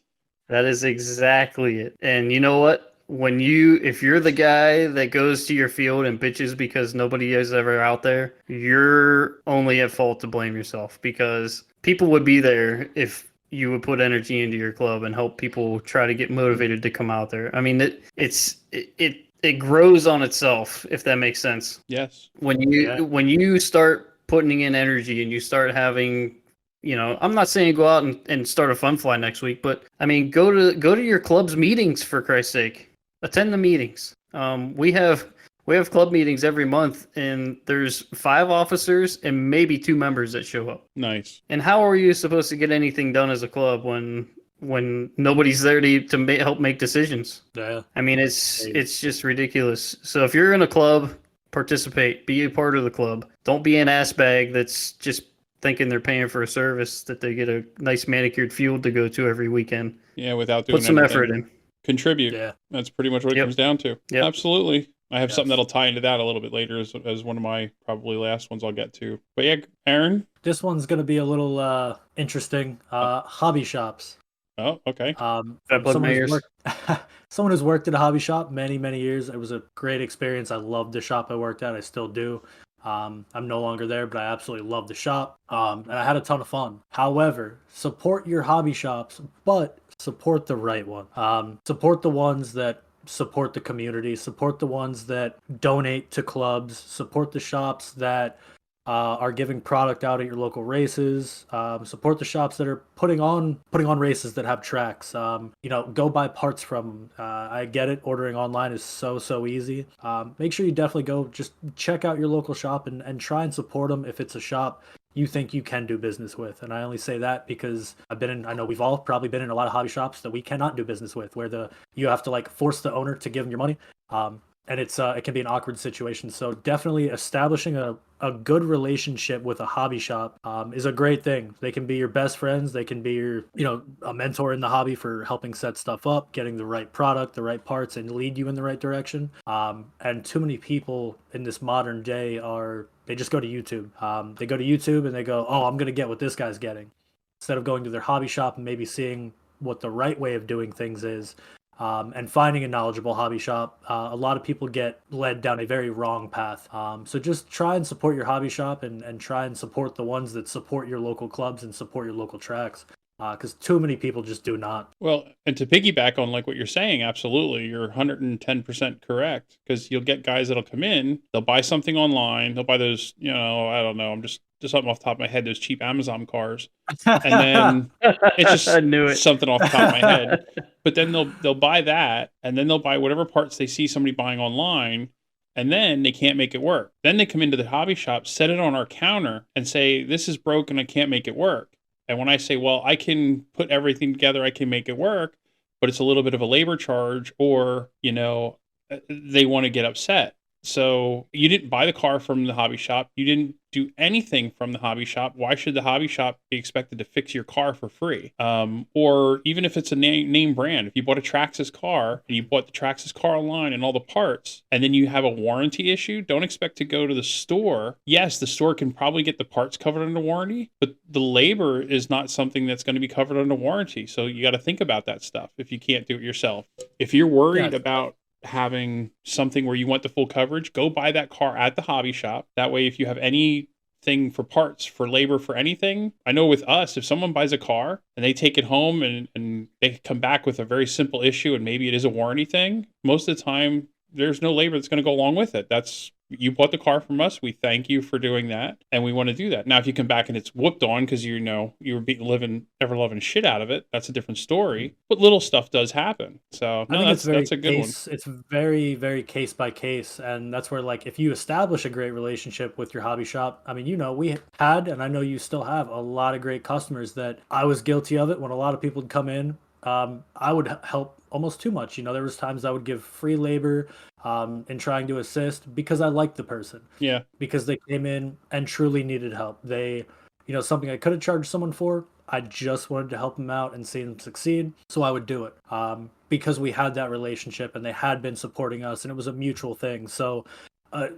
That is exactly it. And you know what? If you're the guy that goes to your field and bitches because nobody is ever out there, you're only at fault to blame yourself, because people would be there if you would put energy into your club and help people try to get motivated to come out there. I mean, it grows on itself, if that makes sense. Yes. When you start putting in energy and you start having, I'm not saying go out and start a fun fly next week, but I mean, go to your club's meetings, for Christ's sake. Attend the meetings. We have club meetings every month, and there's 5 officers and maybe 2 members that show up. Nice. And how are you supposed to get anything done as a club when nobody's there to help make decisions? Yeah. I mean, it's just ridiculous. So if you're in a club, participate. Be a part of the club. Don't be an ass bag that's just thinking they're paying for a service that they get a nice manicured field to go to every weekend. Yeah, without doing Put some anything. effort in. Contribute. Yeah. That's pretty much what it comes down to. Yep. Absolutely. I have Yes. something that'll tie into that a little bit later as one of my probably last ones I'll get to. But yeah, Aaron? This one's going to be a little interesting. Hobby shops. Oh, okay. Pep From someone who's Mayors. worked someone who's worked at a hobby shop many years. It was a great experience. I loved the shop I worked at. I still do. I'm no longer there, but I absolutely love the shop. And I had a ton of fun. However, support your hobby shops, but support the right one. Support the ones that support the community, support the ones that donate to clubs, support the shops that are giving product out at your local races. Support the shops that are putting on races that have tracks. Go buy parts from. I get it. Ordering online is so easy. Make sure you definitely go just check out your local shop and try and support them if it's a shop you think you can do business with. And I only say that because I know we've all probably been in a lot of hobby shops that we cannot do business with, where you have to like force the owner to give them your money. And it can be an awkward situation. So definitely establishing a good relationship with a hobby shop is a great thing. They can be your best friends. They can be a mentor in the hobby for helping set stuff up, getting the right product, the right parts, and lead you in the right direction. And too many people in this modern day they just go to YouTube. They go to YouTube and they go, oh, I'm going to get what this guy's getting. Instead of going to their hobby shop and maybe seeing what the right way of doing things is, and finding a knowledgeable hobby shop. A lot of people get led down a very wrong path. So just try and support your hobby shop and try and support the ones that support your local clubs and support your local tracks. Because too many people just do not. Well, and to piggyback on like what you're saying, absolutely, you're 110% correct. Because you'll get guys that'll come in, they'll buy something online, they'll buy those, I don't know, I'm just something off the top of my head, those cheap Amazon cars, and then it's I just knew it. something off the top of my head. But then they'll buy that, and then they'll buy whatever parts they see somebody buying online, and then they can't make it work. Then they come into the hobby shop, set it on our counter, and say, "This is broken. I can't make it work." And when I say, "Well, I can put everything together. I can make it work," but it's a little bit of a labor charge, or they want to get upset. So you didn't buy the car from the hobby shop. You didn't do anything from the hobby shop. Why should the hobby shop be expected to fix your car for free? Or even if it's a name brand, if you bought a Traxxas car and you bought the Traxxas car online and all the parts, and then you have a warranty issue, don't expect to go to the store. Yes, the store can probably get the parts covered under warranty, but the labor is not something that's going to be covered under warranty. So you got to think about that stuff if you can't do it yourself. If you're worried about having something where you want the full coverage, go buy that car at the hobby shop. That way, if you have anything for parts, for labor, for anything, I know with us, if someone buys a car and they take it home and they come back with a very simple issue and maybe it is a warranty thing, most of the time, there's no labor that's going to go along with it. You bought the car from us. We thank you for doing that. And we want to do that. Now, if you come back and it's whooped on because you were ever loving shit out of it, that's a different story. But little stuff does happen. So no, that's a good one. It's very, very case by case. And that's where, like, if you establish a great relationship with your hobby shop, I mean, we had, and I know you still have, a lot of great customers that I was guilty of it when a lot of people would come in. I would help almost too much. There was times I would give free labor in trying to assist because I liked the person. Yeah. Because they came in and truly needed help. They, something I could have charged someone for, I just wanted to help them out and see them succeed. So I would do it because we had that relationship and they had been supporting us and it was a mutual thing. So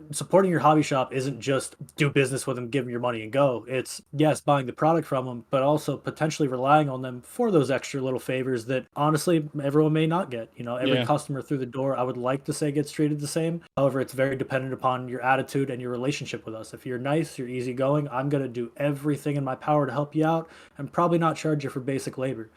supporting your hobby shop isn't just do business with them, give them your money and go. It's, yes, buying the product from them, but also potentially relying on them for those extra little favors that honestly everyone may not get. Every customer through the door, I would like to say, gets treated the same. However, it's very dependent upon your attitude and your relationship with us. If you're nice, you're easygoing, I'm going to do everything in my power to help you out and probably not charge you for basic labor.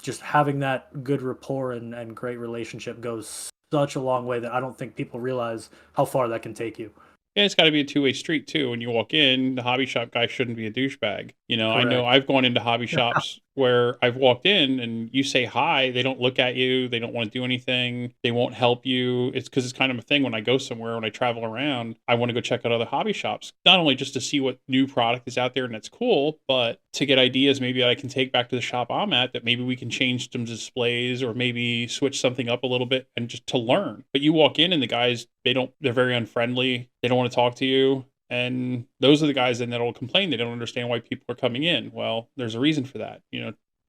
Just having that good rapport and great relationship goes such a long way that I don't think people realize how far that can take you. Yeah, it's got to be a two-way street too. When you walk in, the hobby shop guy shouldn't be a douchebag. I know I've gone into hobby shops where I've walked in and you say hi, they don't look at you, they don't want to do anything, they won't help you. It's because it's kind of a thing when I go somewhere, when I travel around, I want to go check out other hobby shops, not only just to see what new product is out there and that's cool, but to get ideas maybe I can take back to the shop I'm at that maybe we can change some displays or maybe switch something up a little bit and just to learn. But you walk in and the guys, they're very unfriendly, they don't want to talk to you. And those are the guys then that'll complain. They don't understand why people are coming in. Well, there's a reason for that.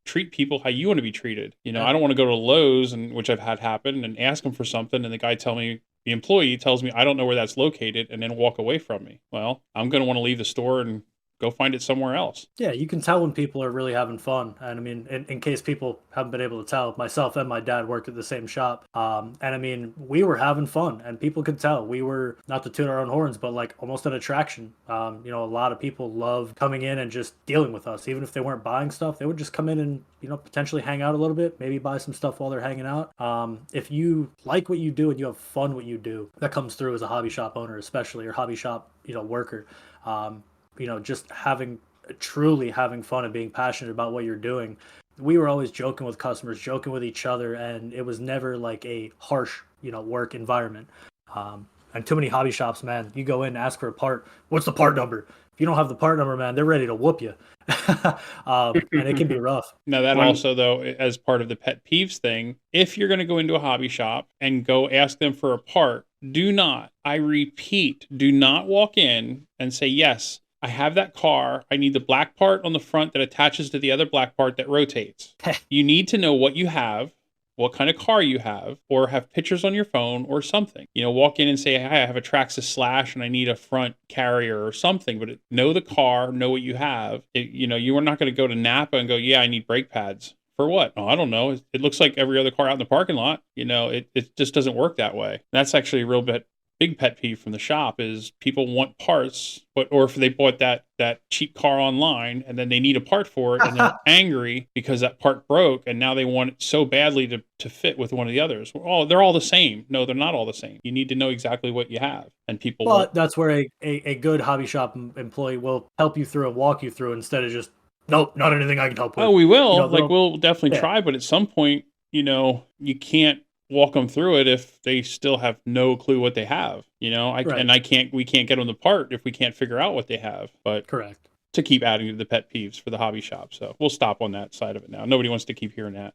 Treat people how you want to be treated. I don't want to go to Lowe's, which I've had happen, and ask them for something, and the employee tells me I don't know where that's located, and then walk away from me. Well, I'm going to want to leave the store and go find it somewhere else. Yeah, you can tell when people are really having fun. And I mean, in case people haven't been able to tell, myself and my dad worked at the same shop. And I mean, we were having fun and people could tell. We were, not to toot our own horns, but like almost an attraction. You know, a lot of people loved coming in and just dealing with us. Even if they weren't buying stuff, they would just come in and, you know, potentially hang out a little bit, maybe buy some stuff while they're hanging out. If you like what you do and you have fun what you do, that comes through as a hobby shop owner, especially, or hobby shop, you know, worker. You know, just truly having fun and being passionate about what you're doing. We were always joking with customers, joking with each other, and it was never like a harsh, you know, work environment. And too many hobby shops, man, you go in, ask for a part. What's the part number? If you don't have the part number, man, they're ready to whoop you. And it can be rough. Now that also, though, as part of the pet peeves thing, if you're going to go into a hobby shop and go ask them for a part, do not, I repeat, do not walk in and say, yes, I have that car. I need the black part on the front that attaches to the other black part that rotates. You need to know what you have, what kind of car you have, or have pictures on your phone or something. You know, walk in and say, hey, I have a Traxxas Slash and I need a front carrier or something, but know the car, know what you have. You know, you are not going to go to Napa and go, yeah, I need brake pads. For what? Oh, I don't know. It looks like every other car out in the parking lot. You know, it just doesn't work that way. That's actually a real big pet peeve from the shop is people want parts, or if they bought that cheap car online and then they need a part for it and they're angry because that part broke and now they want it so badly to fit with one of the others. Oh, they're all the same. No, they're not all the same. You need to know exactly what you have. And people But that's where a good hobby shop employee will help you through and walk you through instead of just, nope, not anything I can help with. Oh, we will. You know, like, we'll definitely try, but at some point, you know, you can't walk them through it if they still have no clue what they have, you know. We can't get them the part if we can't figure out what they have. But correct, to keep adding to the pet peeves for the hobby shop, so we'll stop on that side of it now. Nobody wants to keep hearing that.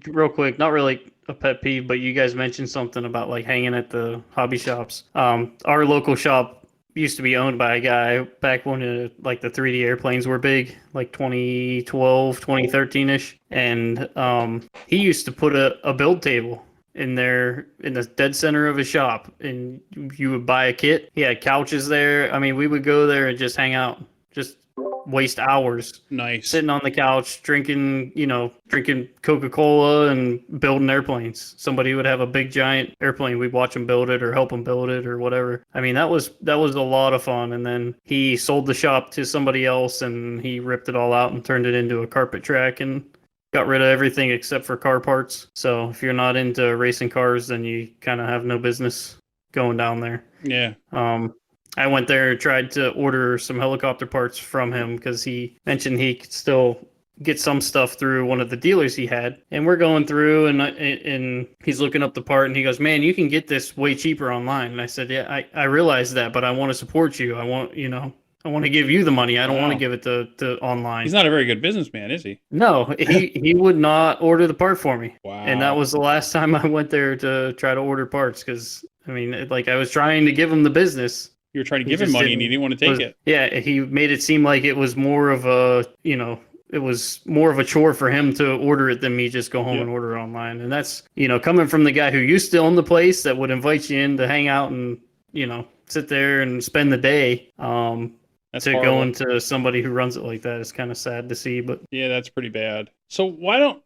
Real quick, not really a pet peeve, but you guys mentioned something about like hanging at the hobby shops. Our local shop used to be owned by a guy back when like the 3D airplanes were big, like 2012, 2013-ish. And he used to put a build table in the dead center of his shop, and you would buy a kit. He had couches there. I mean, we would go there and just hang out, just waste hours. Nice. Sitting on the couch, drinking Coca-Cola and building airplanes. Somebody would have a big giant airplane. We'd watch them build it or help them build it or whatever. I mean, that was a lot of fun. And then he sold the shop to somebody else and he ripped it all out and turned it into a carpet track and got rid of everything except for car parts. So if you're not into racing cars, then you kind of have no business going down there. Yeah. I went there and tried to order some helicopter parts from him because he mentioned he could still get some stuff through one of the dealers he had. And we're going through and he's looking up the part and he goes, man, you can get this way cheaper online. And I said, yeah, I realize that, but I want to support you. I want to give you the money. I don't want to give it to online. He's not a very good businessman, is he? No, he would not order the part for me. Wow. And that was the last time I went there to try to order parts because, I mean, like I was trying to give him the business. You were trying to give him money and he didn't want to take it. Yeah, he made it seem like it was more of a, it was more of a chore for him to order it than me just go home and order it online. And that's, coming from the guy who used to own the place that would invite you in to hang out and, sit there and spend the day. That's to horrible. go into somebody who runs it like that is kind of sad to see. But yeah, that's pretty bad. So why don't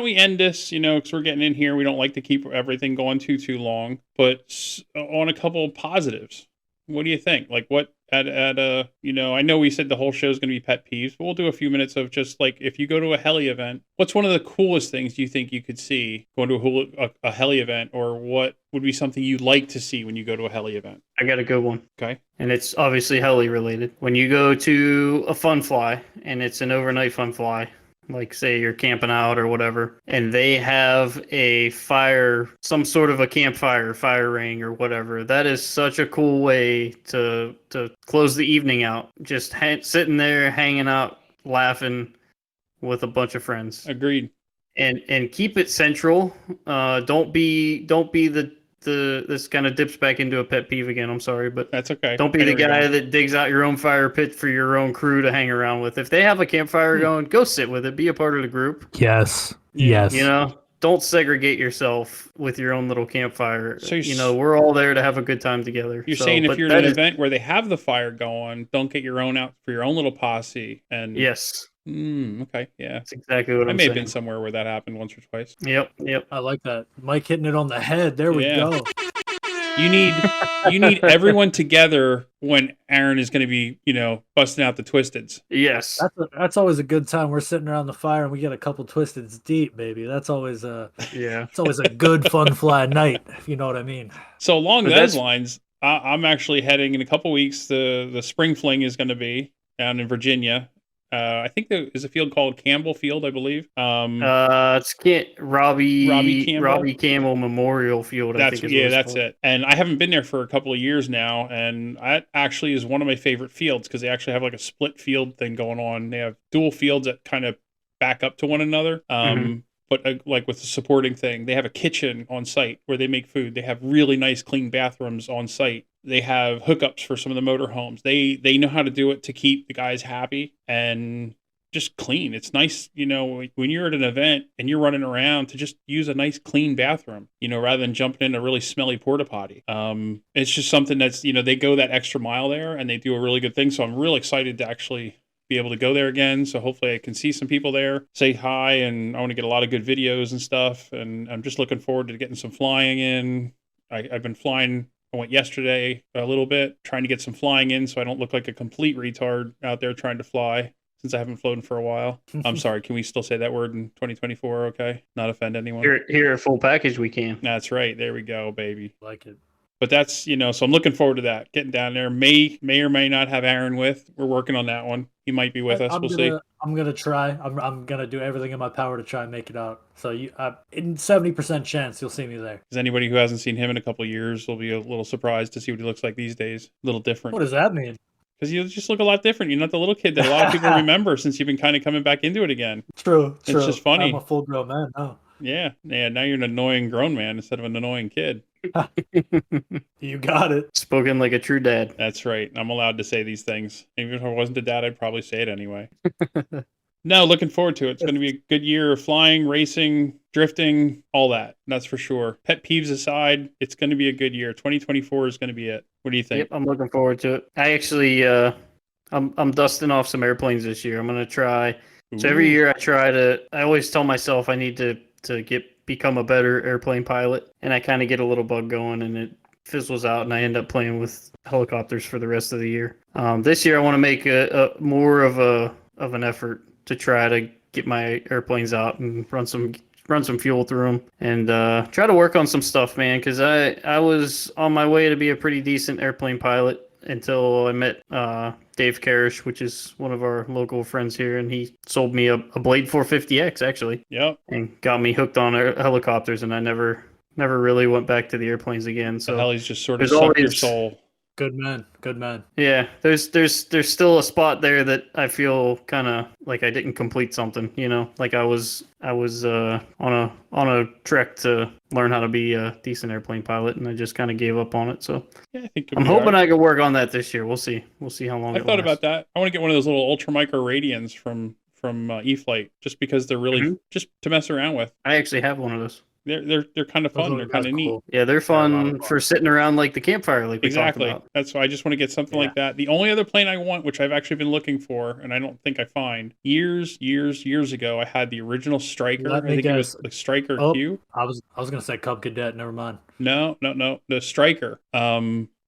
we end this, because we're getting in here. We don't like to keep everything going too long, but on a couple of positives. What do you think? Like what I know we said the whole show is going to be pet peeves, but we'll do a few minutes of just like, if you go to a heli event, what's one of the coolest things you think you could see going to a heli event, or what would be something you'd like to see when you go to a heli event? I got a good one. Okay. And it's obviously heli related. When you go to a fun fly and it's an overnight fun fly, like say you're camping out or whatever, and they have a fire, some sort of a campfire, fire ring or whatever. That is such a cool way to close the evening out. Just sitting there, hanging out, laughing with a bunch of friends. Agreed. And keep it central. Don't be this kind of dips back into a pet peeve again. I'm sorry, but that's okay. Don't be the guy that digs out your own fire pit for your own crew to hang around with. If they have a campfire going, go sit with it. Be a part of the group. Yes. Yeah. Yes. don't segregate yourself with your own little campfire. So We're all there to have a good time together. You're So, saying if but you're at that an is event where they have the fire going, don't get your own out for your own little posse. And yes, okay, yeah, that's exactly what I I'm may have saying. been somewhere where that happened once or twice. Yep. I like that. Mike hitting it on the head. There we Yeah. go. You need everyone together when Aaron is going to be, busting out the twisteds. Yes. That's always a good time. We're sitting around the fire and we get a couple twisteds deep, baby. That's always it's always a good fun fly night, if you know what I mean. So along But those that's- lines, I'm actually heading in a couple weeks. The spring fling is going to be down in Virginia. I think there is a field called Campbell Field, I believe. It's Robbie Campbell? Campbell Memorial Field. I think is what it's That's called. it. And I haven't been there for a couple of years now, and that actually is one of my favorite fields because they actually have like a split field thing going on. They have dual fields that kind of back up to one another. But like with the supporting thing, they have a kitchen on site where they make food. They have really nice, clean bathrooms on site. They have hookups for some of the motorhomes. They know how to do it to keep the guys happy and just clean. It's nice, when you're at an event and you're running around to just use a nice, clean bathroom, rather than jumping in a really smelly porta potty. It's just something that's, they go that extra mile there and they do a really good thing. So I'm really excited to actually be able to go there again. So hopefully I can see some people there, say hi, and I want to get a lot of good videos and stuff. And I'm just looking forward to getting some flying in. I've been flying. I went yesterday a little bit, trying to get some flying in so I don't look like a complete retard out there trying to fly since I haven't flown for a while. I'm sorry. Can we still say that word in 2024? Okay. Not offend anyone. Here at Full Package we can. That's right. There we go, baby. Like it. But that's, so I'm looking forward to that. Getting down there. May or may not have Aaron with. We're working on that one. He might be with us. We'll see. I'm gonna try. I'm gonna do everything in my power to try and make it out. So in 70% chance you'll see me there. Because anybody who hasn't seen him in a couple of years will be a little surprised to see what he looks like these days. A little different. What does that mean? Because you just look a lot different. You're not the little kid that a lot of people remember since you've been kind of coming back into it again. True. It's just funny. I'm a full grown man now. Yeah. Now you're an annoying grown man instead of an annoying kid. You got it. Spoken like a true dad. That's right. I'm allowed to say these things. Even if I wasn't a dad, I'd probably say it anyway. No, looking forward to it. It's going to be a good year of flying, racing, drifting, all that. That's for sure. Pet peeves aside, it's going to be a good year. 2024 is going to be it. What do you think? Yep, I'm looking forward to it. I actually, I'm dusting off some airplanes this year. I'm going to try. Ooh. So every year I always tell myself I need to become a better airplane pilot. And I kind of get a little bug going and it fizzles out and I end up playing with helicopters for the rest of the year. This year I want to make a more of an effort to try to get my airplanes out and run some fuel through them and try to work on some stuff, man, because I was on my way to be a pretty decent airplane pilot until I met Dave Karish, which is one of our local friends here, and he sold me a Blade 450X actually. Yep. And got me hooked on helicopters, and I never really went back to the airplanes again. So the helis just sort of sucked your soul. Good man. Yeah, there's still a spot there that I feel kind of like I didn't complete something, like I was on a trek to learn how to be a decent airplane pilot, and I just kind of gave up on it. So yeah, I think I'm hoping I can work on that this year. We'll see how long. I thought about that. I want to get one of those little ultra micro radians from E-Flight just because they're really just to mess around with. I actually have one of those. They're kind of fun. They're kind of neat. Yeah, they're fun for sitting around like the campfire, like we talked Exactly. about. That's why I just want to get something like that. The only other plane I want, which I've actually been looking for, and I don't think I find, years ago, I had the original Striker. I think it was the Striker Q. I was gonna say Cub Cadet. Never mind. No, the Striker.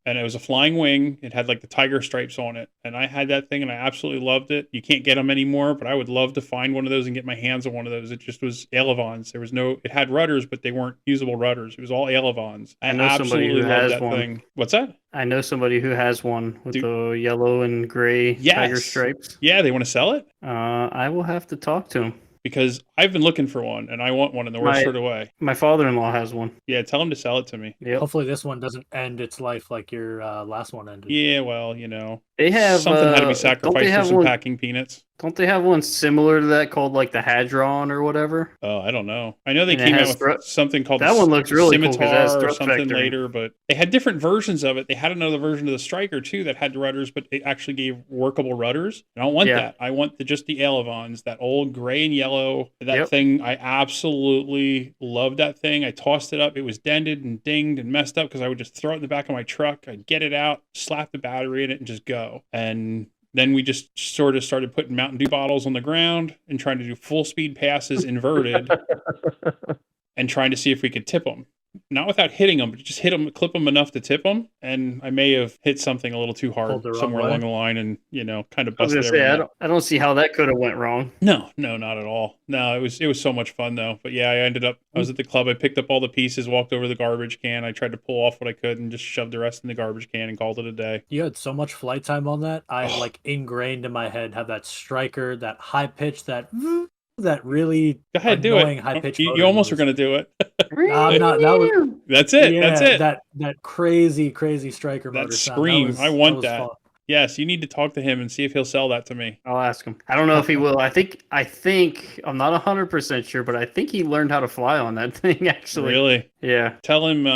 And it was a flying wing. It had like the tiger stripes on it. And I had that thing and I absolutely loved it. You can't get them anymore, but I would love to find one of those and get my hands on one of those. It just was ailerons. It had rudders, but they weren't usable rudders. It was all ailerons. I absolutely love that thing. What's that? I know somebody who has one with the yellow and gray tiger stripes. Yeah, they want to sell it? I will have to talk to him. Because I've been looking for one, and I want one in the worst sort of way. My father-in-law has one. Yeah, tell him to sell it to me. Yep. Hopefully this one doesn't end its life like your last one ended. Yeah, well, They have something had to be sacrificed for some packing peanuts. Don't they have one similar to that called like the Hadron or whatever? Oh, I don't know. I know they And it came out has with something called the that one looks really cool because it has Scimitar or thrust something vectoring. later, but they had different versions of it. They had another version of the Striker too that had the rudders, but it actually gave workable rudders. I don't want Yeah. that. I want just the Elevons, that old gray and yellow. That Yep. thing, I absolutely loved that thing. I tossed it up. It was dented and dinged and messed up because I would just throw it in the back of my truck. I'd get it out, slap the battery in it, and just go. And then we just sort of started putting Mountain Dew bottles on the ground and trying to do full speed passes inverted and trying to see if we could tip them. Not without hitting them, but just hit them, clip them enough to tip them. And I may have hit something a little too hard Pulled the wrong somewhere way. along the line and, kind of I was busted gonna say everything up. I don't see how that could have went wrong. No, not at all. No, it was so much fun though. But yeah, I was at the club. I picked up all the pieces, walked over to the garbage can. I tried to pull off what I could and just shoved the rest in the garbage can and called it a day. You had so much flight time on that. I like ingrained in my head have that striker, that high pitch, that really Go ahead, do annoying it. high pitch. You almost were going to do it. I'm not. That was That's it. yeah, That's it. That crazy striker That motor scream. sound. I want that. that. Was fun. Yes, you need to talk to him and see if he'll sell that to me. I'll ask him. I don't know if he will. I think I'm not 100% sure, but I think he learned how to fly on that thing actually. Really? Yeah. Tell him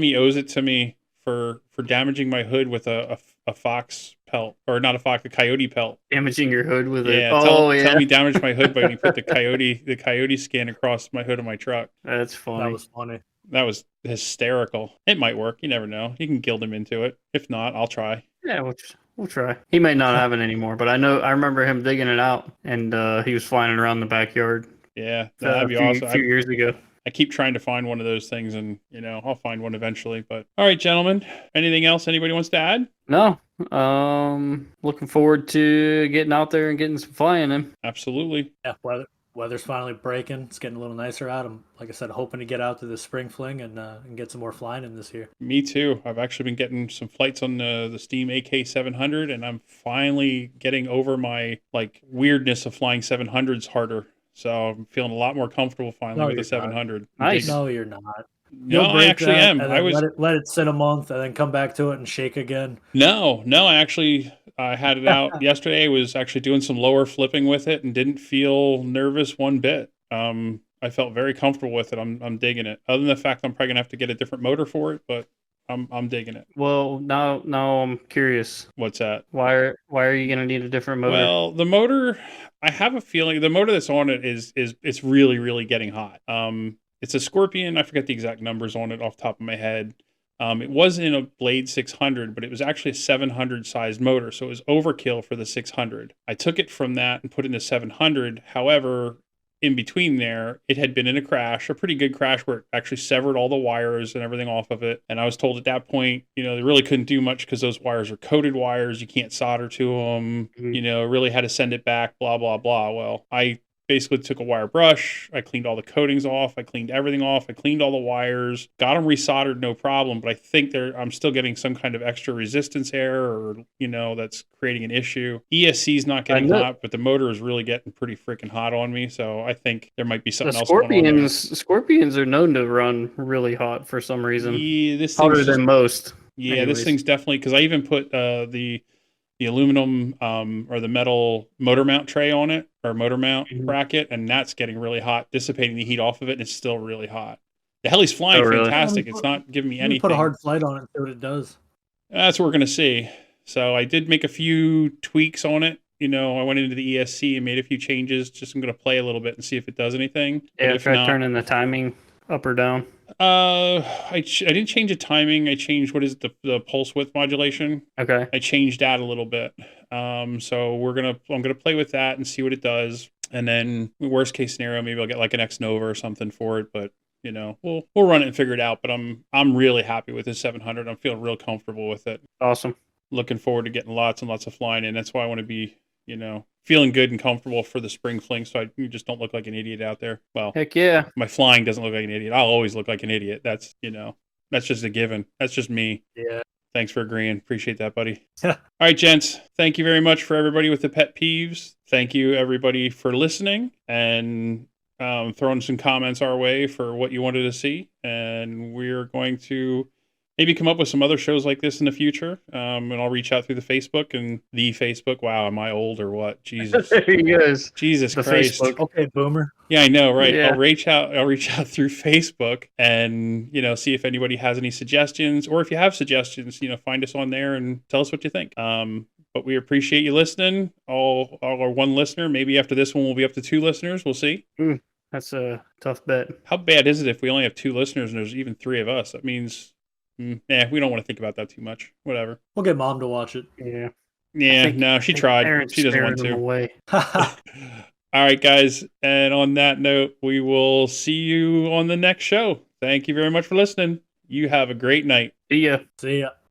he owes it to me for damaging my hood with a fox pelt, or not a fox, a coyote pelt. Damaging your hood with it. Yeah. Tell Tell me damage my hood by when you put the coyote skin across my hood of my truck. That's funny. That was funny. That was hysterical. It might work. You never know. You can gild him into it. If not, I'll try. Yeah, we'll try. He may not have it anymore, but I remember him digging it out, and he was flying it around the backyard. Yeah, that'd be awesome. A few years ago. I keep trying to find one of those things, and I'll find one eventually. But all right, gentlemen, anything else anybody wants to add? No. Looking forward to getting out there and getting some flying in. Absolutely. Yeah, weather's finally breaking. It's getting a little nicer out. I'm, like I said, hoping to get out to the spring fling and get some more flying in this year. Me too. I've actually been getting some flights on the Steam AK-700, and I'm finally getting over my weirdness of flying 700s harder. So I'm feeling a lot more comfortable finally with the 700. Nice. No, you're not. No, I actually am. I was let it sit a month and then come back to it and shake again. No, I had it out yesterday. I was actually doing some lower flipping with it and didn't feel nervous one bit. I felt very comfortable with it. I'm digging it. Other than the fact I'm probably gonna have to get a different motor for it, but I'm digging it. Well, now I'm curious. What's that? Why are you gonna need a different motor? Well, the motor, I have a feeling the motor that's on it is it's really, really getting hot. It's a Scorpion. I forget the exact numbers on it off the top of my head. It was in a Blade 600, but it was actually a 700 sized motor, so it was overkill for the 600. I took it from that and put in the 700. However, in between there, it had been in a crash, a pretty good crash where it actually severed all the wires and everything off of it. And I was told at that point, they really couldn't do much because those wires are coated wires. You can't solder to them, really had to send it back, blah, blah, blah. Well, I basically took a wire brush. I cleaned all the coatings off. I cleaned everything off. I cleaned all the wires, got them resoldered, no problem. But I think I'm still getting some kind of extra resistance error, or, that's creating an issue. ESC is not getting hot, but the motor is really getting pretty freaking hot on me. So I think there might be something else going on there. Scorpions are known to run really hot for some reason. Yeah, this hotter than most. Yeah, Anyways. This thing's definitely, because I even put the aluminum or the metal motor mount tray on it, or motor mount bracket, and that's getting really hot, dissipating the heat off of it, and it's still really hot. The heli's flying fantastic. It's not giving me anything. Put a hard flight on it and see what it does. That's what we're going to see. So I did make a few tweaks on it. I went into the ESC and made a few changes. Just I'm going to play a little bit and see if it does anything. Yeah, try turning the timing up or down. I didn't change the timing. I changed, what is it, the pulse width modulation. Okay. I changed that a little bit. So I'm gonna play with that and see what it does. And then worst case scenario, maybe I'll get like an X Nova or something for it. But we'll run it and figure it out. But I'm really happy with this 700. I'm feeling real comfortable with it. Awesome. Looking forward to getting lots and lots of flying in. That's why I want to be feeling good and comfortable for the spring fling, so I just don't look like an idiot out there. Well, heck yeah. My flying doesn't look like an idiot. I'll always look like an idiot. That's, that's just a given. That's just me. Yeah. Thanks for agreeing. Appreciate that, buddy. All right, gents. Thank you very much for everybody with the pet peeves. Thank you, everybody, for listening and throwing some comments our way for what you wanted to see. And we're going to maybe come up with some other shows like this in the future. And I'll reach out through the Facebook and the Facebook. Wow, am I old or what? Jesus. There he goes. Jesus The Christ. Facebook. Okay, boomer. Yeah, I know, right? Yeah. I'll reach out through Facebook and, see if anybody has any suggestions, or if you have suggestions, find us on there and tell us what you think. But we appreciate you listening. All our one listener. Maybe after this one we'll be up to 2 listeners. We'll see. That's a tough bet. How bad is it if we only have 2 listeners and there's even 3 of us? That means we don't want to think about that too much. Whatever. We'll get mom to watch it. Yeah. Yeah, no, she tried. Parents She doesn't want scaring them to. away. All right, guys. And on that note, we will see you on the next show. Thank you very much for listening. You have a great night. See ya. See ya.